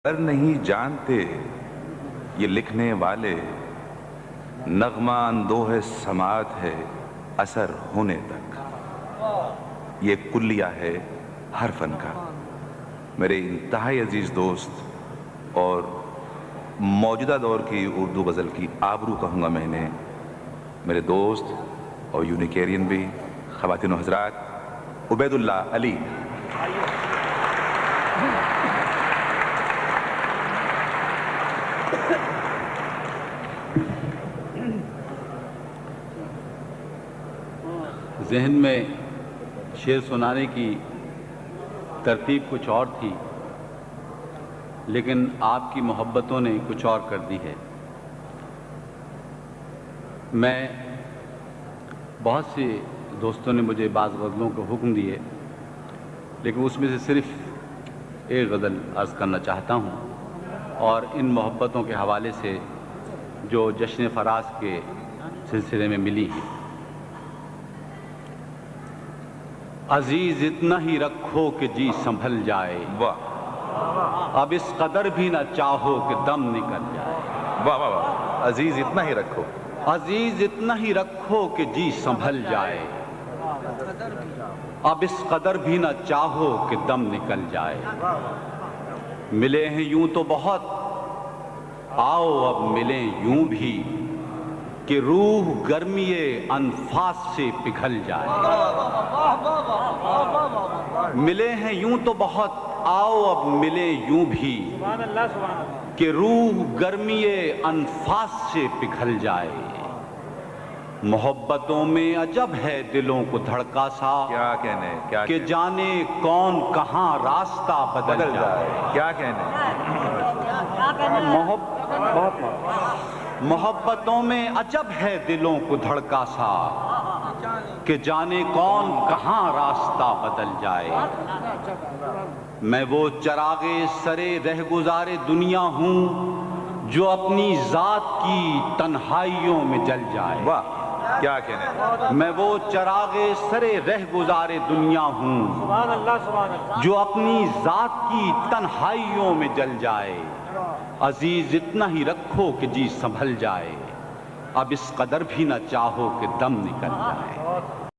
پر نہیں جانتے یہ لکھنے والے، نغمہ اندوہ سماعت ہے اثر ہونے تک، یہ کلیہ ہے ہر فن کا۔ میرے انتہائی عزیز دوست اور موجودہ دور کی اردو غزل کی آبرو کہوں گا میں نے، میرے دوست اور یونیکیرین بھی، خواتین و حضرات، عبید اللہ علی۔ ذہن میں شعر سنانے کی ترتیب کچھ اور تھی، لیکن آپ کی محبتوں نے کچھ اور کر دی ہے۔ میں بہت سے دوستوں نے مجھے بعض غزلوں کو حکم دیے، لیکن اس میں سے صرف ایک غزل عرض کرنا چاہتا ہوں، اور ان محبتوں کے حوالے سے جو جشن فراز کے سلسلے میں ملی ہیں۔ عزیز اتنا ہی رکھو کہ جی سنبھل جائے، واہ اب اس قدر بھی نہ چاہو کہ دم نکل جائے۔ واہ واہ واہ، عزیز اتنا ہی رکھو، عزیز اتنا ہی رکھو کہ جی سنبھل جائے، اب اس قدر بھی نہ چاہو کہ دم نکل جائے۔ ملے ہیں یوں تو بہت، آؤ اب ملیں یوں بھی کہ روح گرمی انفاس سے پگھل جائے۔ ملے ہیں یوں تو بہت، آؤ اب ملیں یوں بھی کہ روح گرمی انفاس سے پگھل جائے۔ محبتوں میں عجب ہے دلوں کو دھڑکا سا، کیا کہنے، کیا کہ جانے کون کہاں راستہ بدل جائے۔ کیا کہنے، محبتوں میں عجب ہے دلوں کو دھڑکا سا، کہ جانے کون کہاں راستہ بدل جائے۔ میں وہ چراغ سرے رہ گزارے دنیا ہوں جو اپنی ذات کی تنہائیوں میں جل جائے۔ واہ کیا کہنے، میں وہ چراغ سرے رہ گزارے دنیا ہوں جو اپنی ذات کی تنہائیوں میں جل جائے۔ عزیز اتنا ہی رکھو کہ جی سنبھل جائے، اب اس قدر بھی نہ چاہو کہ دم نکل جائے۔